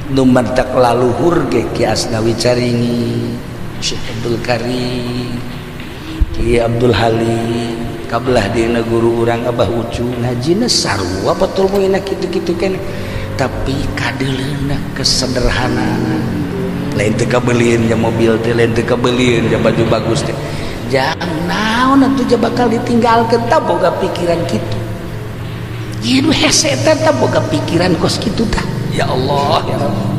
nu mantak laluhur ge Ki Asnawi Caringi, Syekh Abdul Karim, Ki Abdul Halim, kabelah dina guru urang Abah Ucu ngajina sarua betul moina kitu-kitu keneh, tapi kadeleuna kesederhanaan. Lain teu kabeulian nya mobil teh, lain teu kabeulian nya baju bagus teh. Jangan naon atuh ja bakal ditinggalkeun tah boga pikiran kitu. Ieu hese teh tah boga pikiran kos kitu tah. Ya Allah ya Allah.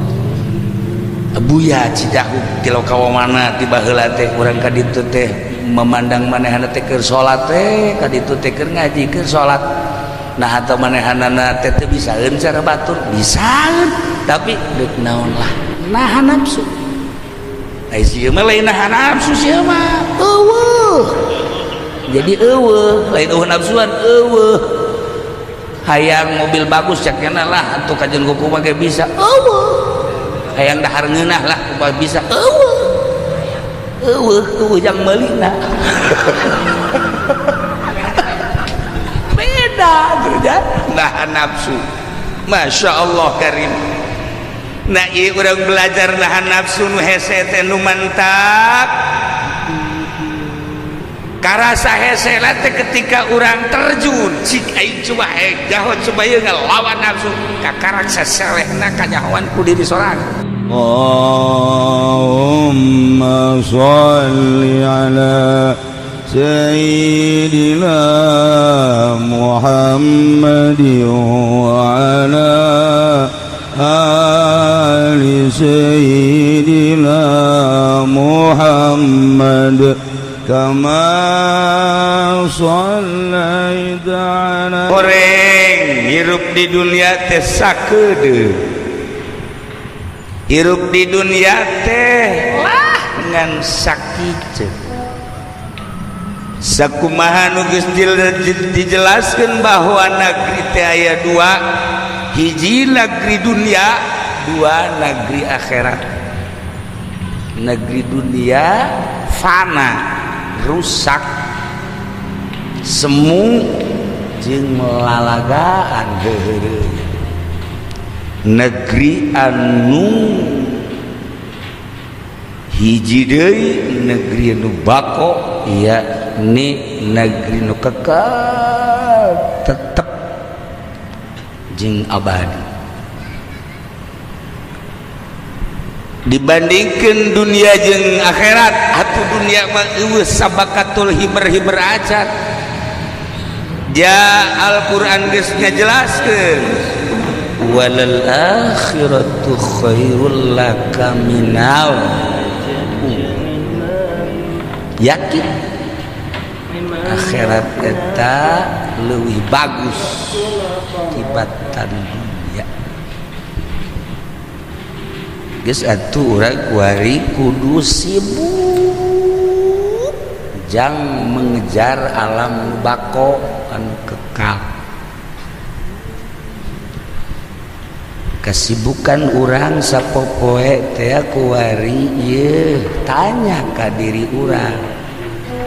Abuya Cidahu ti lokawamana ti baheula teh urang ka ditu teh memandang manehana teh keur salat teh ka ditu teh keur ngaji keur salat. Nah atau manehanana teh teu bisaeun cara batur, bisaeun tapi deuk naon lah nahan nafsu. Ai sieu mah lain nahan nafsu sieu mah eueuh. Jadi eueuh lain eueuh nafsuan eueuh. Hayang mobil bagus cakena lah atuh kajen kuku mah ge bisa eueuh. Hayang dahar ngeunah lah kumaha bisa eueuh jang meulina. Beda kerja nahan nafsu. Masya Allah karim. Nah ieu urang belajar nahan nafsu nu hese teh nu mantap. Karasa hese teh ketika urang terjun cik aing coba gahot coba ieu ngelawan nafsu kakarak saselehna kanyahoan ku diri sorangan. Allahumma shalli ala sayyidina Muhammad wa ala ali sayyidina Muhammad kama shallaita ala. Goreng hirup di dunia teh sakeudeuh, hirup di dunia teh lah ngan sakiceuk. Sakumaha nu geus dijelaskeun bahwa negeri teh aya dua, hiji negeri dunia, dua negeri akhirat. Negeri dunia fana, rusak, semu jeung melalagaan heureuy. Negeri anu hiji deui negeri anu bako yakni negeri nu kekal tetep jeung abadi. Dibandingkan dunia jeung akhirat, atuh dunia mah eueuh sabakatul hiber-hiber acan. Ja Al-Qur'an geus ngajelaskeun walal akhiratu khairul laka minal. Yakin akhirat eta leuwih bagus tibatan dunia. Geus atuh urang kuari kudu sibuk jang mengejar alam bako anu kekal. Kesibukan urang sapopoe teh kuari ieu tanya ka diri urang,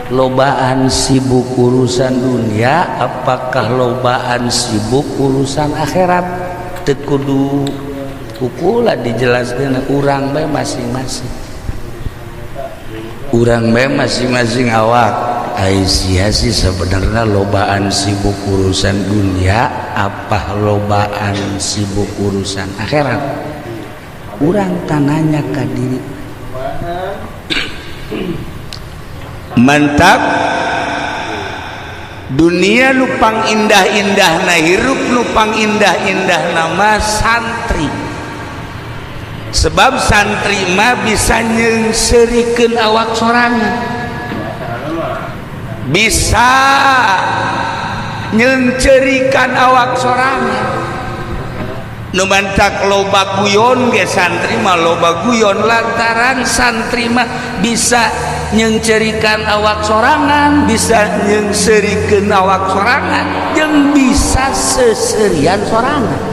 lobaan sibuk urusan dunia apakah lobaan sibuk urusan akhirat? Teu kudu kukula dijelaskeun urang bae masing-masing. Urang bae masing-masing awak. Ai sia sih sebenarnya lobaan sibuk urusan dunia apa lobaan sibuk urusan akhirat? Urang tananya ka diri. Mantap. Dunia nu pang indah-indahna hirup nu pang indah-indahna mah santri. Sebab santri mah bisa nyeungseurikeun awak sorangan, bisa nyeungceurikan awak sorangan. Nu mantak loba guyon ge santri mah loba guyon lantaran santri mah bisa nyeungceurikan awak sorangan, bisa nyeungseurikeun awak sorangan, jeung bisa seuseurean sorangan.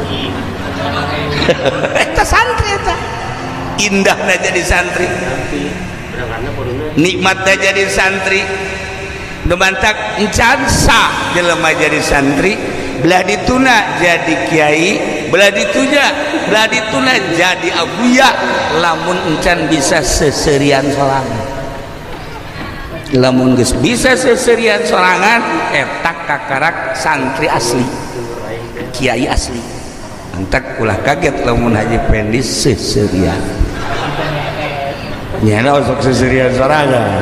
Eta santri eta indahna jadi santri, nikmatna jadi santri. Nu mantak encan sah jelema jadi santri, belah dituna jadi kiai, belah dituna jadi abuya lamun encan bisa seserian sorangan, lamun geus bisa seserian sorangan eta kakarak santri asli kiai asli. Entak ulah kaget lamun Haji Pendi seserian nyana osok seserian sorangan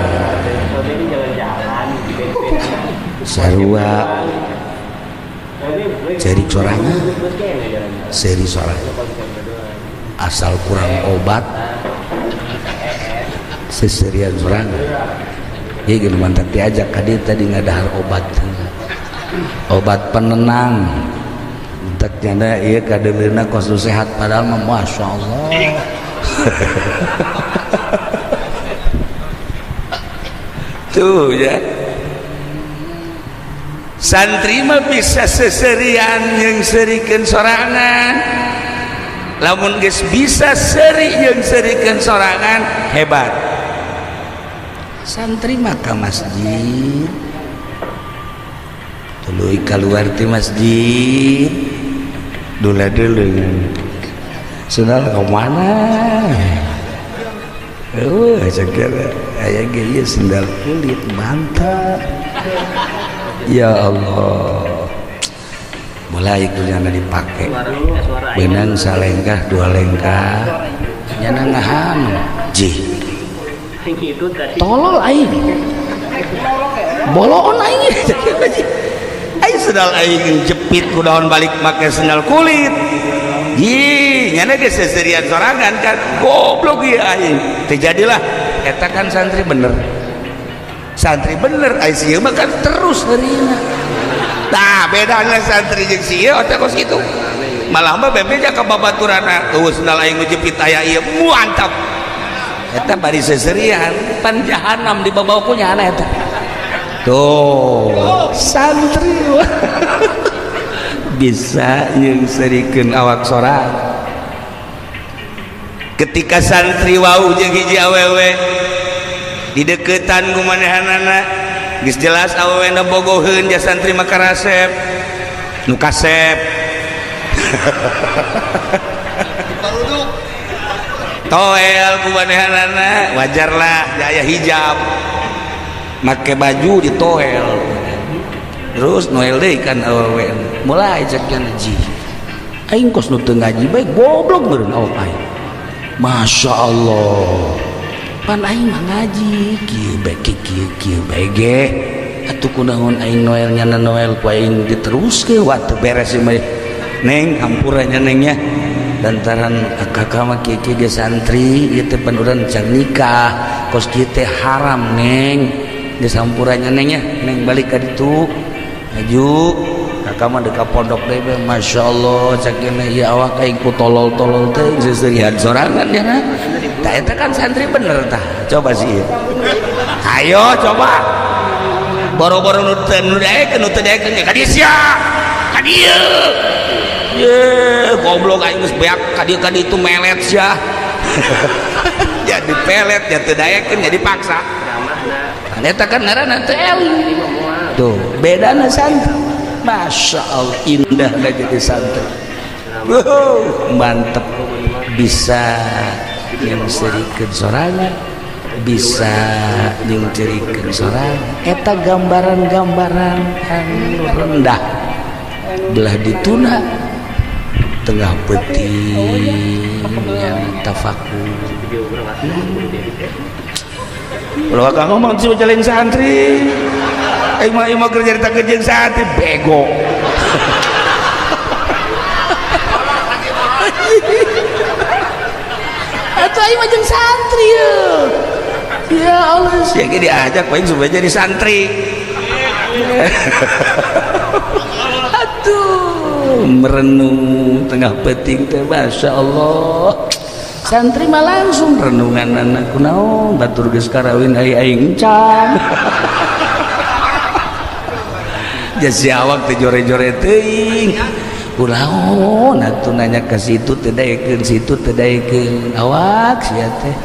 sarua cari sorangan seri sorangan asal kurang obat seserian sorangan ya gini mantap diajak kadir tadi ngadahar obat penenang tak nyanda iya kaderina kos sehat padahal mah masya Allah tuh ya santri mah bisa seserian yang serikeun sorangan lamun geus bisa seri yang serikeun sorangan hebat santri mah ka masjid tuluy keluar ti masjid dulu sunal ke mana cakap aya ge sendal kulit mantap ya Allah mulai kuliahna dipake benang salengkah dua lengkah nyana ngahan jih tolol aing boloon aing aing sendal aing jepit ku daun balik make sendal kulit ih nyana ge seserian sorangan kan goblok ieu aing terjadilah eta kan santri bener aing sieun mah kan terus heurina tah bedana santri jeung sieun otak kos kitu malah mah bebeja ka babaturana eueuh sendal aing jepit aya ieu mantap eta bari seserian pan jahanam di bawah kunyana eta tuh santri bisa yang serikeun awak sorangan ketika santri wau jeung hiji awewe di deketan ku manehanana geus jelas awewena bogoheun ja santri mah karasep nu kasep toel ku manehanana wajarlah aya hijab make baju ditoel terus noel deui kan awewe mulai cek janji aing kos nu teu ngaji bae goblok meureun awak aing masya Allah pan aing mah ngaji kieu bae ge atuh kunaon aing noel nyana noel ku aing diteruskeun waktu beres mah neng hampuranya nengnya lantaran kakak mah kieu ge santri ieu teh panuran can nikah kos kieu teh haram neng geus hampurannya nengnya neng balik ka ditu maju kakak mah deka pondok deui be masya Allah cakena ieu awak aing ku tolol-tolol teh seserian sorangan ya na tah eta kan santri bener tah coba sih ayo coba boro-boro nu teu daekeun ka dieu sia ka dieu ye goblok aing geus beak ka dieu melet sia jadi pelet ya teu daekeun jadi paksa eta kan ngaranna teh eling tuh bedana santri masya Allah indah dah jadi santri mantep bisa yang serikeun sorangan bisa yang cerikeun sorangan eta gambaran-gambaran anu rendah belah dituna tengah peuting yang tafakur kalau akang ngomong sih jalan santri aing mah kerja di jeung santri bego atuh aing mah jeung santri ya Allah sia ge diajak aing supaya jadi santri aduh merenung tengah peuting teh masya Allah santri mah langsung renungan anak kunaon batur geus karawin aing encan jasi awak teh jore-jore teuing kunaon atuh nanya ka situ teu daekeun situ teu daekeun awak sia teh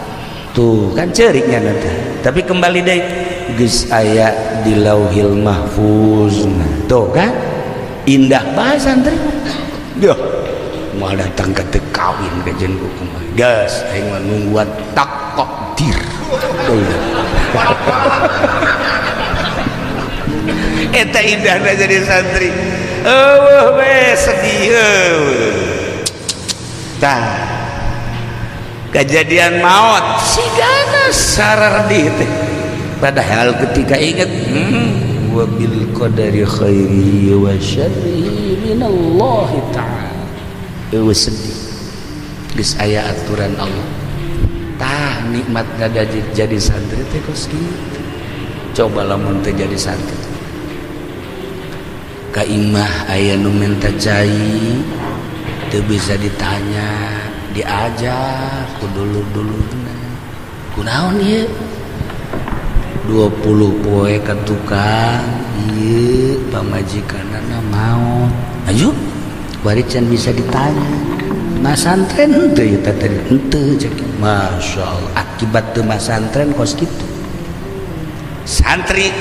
tuh kan ceurignya teh tapi kembali deui geus aya di Lauhil Mahfuz tuh kan indah bae santri yo mau datang ke kawin ke jengu kumaha gas aing mah nungguan takdir eta indahna jadi santri eueuh we sedih eueuh tah kejadian maut sigana sarardih teh padahal ketika ingat wa bil qadari khairi wa syarrihi minallahi ta'ala eueuh sedih geus aya aturan Allah tah nikmat jadi santri teh kos kitu coba lamun teh jadi santri ka imah aya nu minta cai teu bisa ditanya diajar ku dulur-dulurna kunaon ieu 20 poe ka tukang ieu pamajikanana maot aju bari can bisa ditanya mas santren teu eta teh henteu cek masyaallah akibat teu mas santren kos kitu santri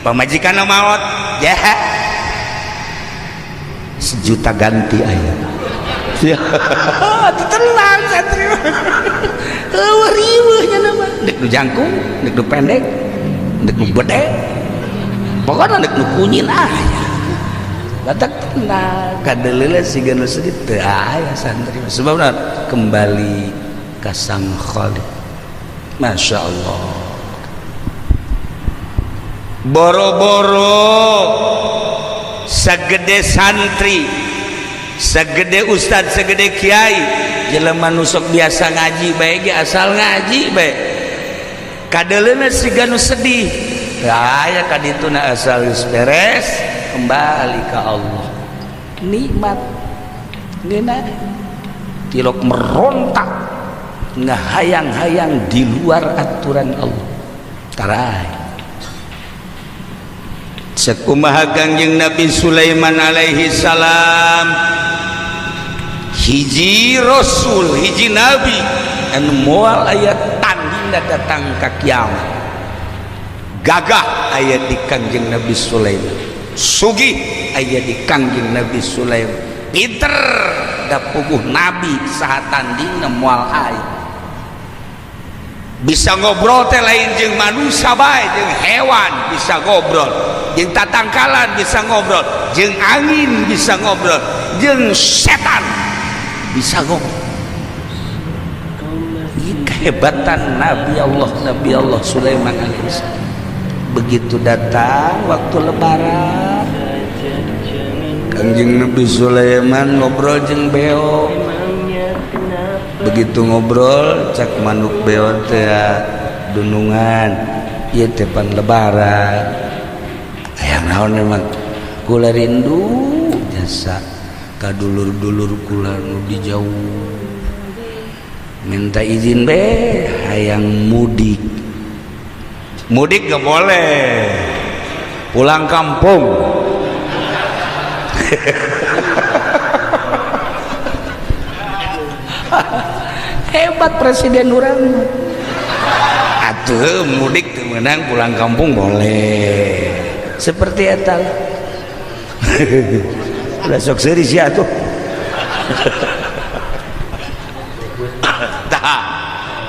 pamajikanna maot ya sejuta ganti aya ya tenang santri riweuhnya nama dek nu jangkung dek nu pendek dek nu bede pokoknya dek nu kunyit aya batak tenang kadeleula siga nu sedih teu aya santri sebabna kembali ka Sang Khaliq masyaallah boro-boro segede santri segede ustad segede kiai jelema nu sok biasa ngaji bae ge asal ngaji bae kadeleuna siga nu sedih aya kadituna asal geus beres kembali ka Allah nikmat ngeuna tilok merontak ngahayang-hayang di luar aturan Allah tarai sakumaha Kangjeng Nabi Sulaiman alaihi salam hiji rasul hiji nabi anu moal aya tandina datang ka kiamat gagah aya di Kangjeng Nabi Sulaiman sugih aya di Kangjeng Nabi Sulaiman pinter da puguh nabi saha tandingna moal aya bisa ngobrol teh lain jeung manusia bae jeung hewan bisa ngobrol jeung tatangkalan bisa ngobrol jeung angin bisa ngobrol jeung setan bisa ngobrol ini kehebatan Nabi Allah Sulaiman alaihissalam begitu datang waktu lebaran Kangjeng Nabi Sulaiman ngobrol jeung beo begitu ngobrol cak manuk beo teh dunungan ieu teh pan lebaran aya naon emang kula rindu jasa ka dulur-dulur kula nu di jauh minta izin be hayang mudik gak boleh pulang kampung hebat presiden urang atuh mudik teu meunang pulang kampung boleh seperti eta udah sok seuri sia atuh tah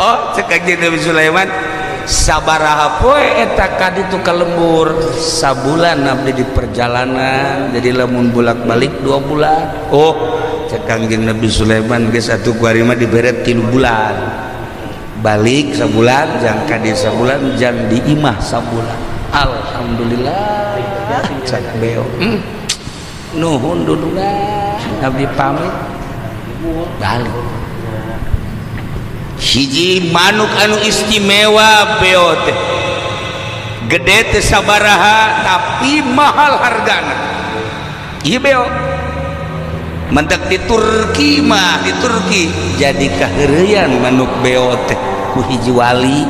oh cek Kangjeng Nabi Sulaiman sabaraha poe eta kaditu ka lembur sabulan abdi di perjalanan jadi lamun bolak-balik 2 bulan oh cek Kangjeng Nabi Sulaiman geus atuh ku ari mah dibere 3 bulan balik sabulan jang ka di sabulan jang di imah sabulan alhamdulillah cek beo nuhun dulungan abdi pamit balik hiji manuk anu istimewa beo teh gede teh sabaraha tapi mahal hargana ieu beo mentek di Turki mah di Turki jadi kaheureuyan manuk beo teh ku hiji wali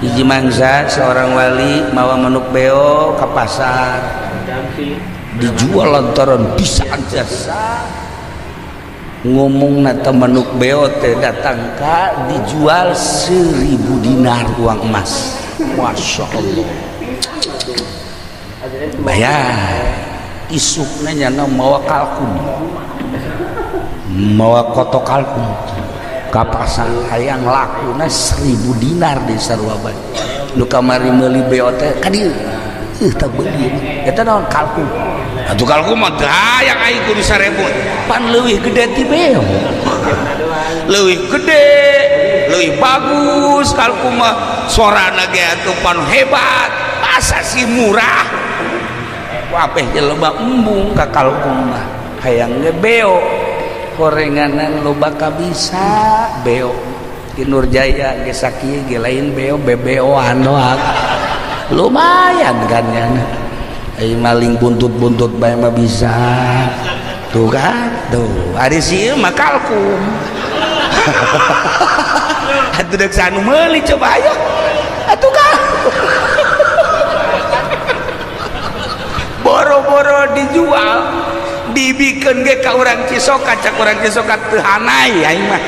hiji mangsa seorang wali mawa manuk beo ke pasar dijual lantaran bisa jasa ngomong nata manuk beo teh datang ka dijual 1000 dinar uang emas masya Allah bayar isukna nyana mawa kalkun mawa koto kalkun ka pasar hayang lakuna 1000 dinar di sarua bae nu kamari meuli beo teh ka dieu teu beuli eta naon kalkun atuh kalkun mah teu hayang aing kudu 1000 pan leuwih gede ti beo leuwih gede leuwih bagus kalkun mah sorana ge atuh pan hebat asa sih murah wapeh jelema embung ka kalkun mah hayang ge beo gorenganan loba kabisa beo di Nurjaya ge sakieu ge lain beo bebeoan doang lumayan kan ya ai maling buntut-buntut bae mah bisa tuh kan tuh ari sieu mah kalkun atuh deuk sanu meuli coba aya atuh kan boro-boro dijual dibikin ge ka urang Cisoka cak urang Cisoka teu hanai aing mah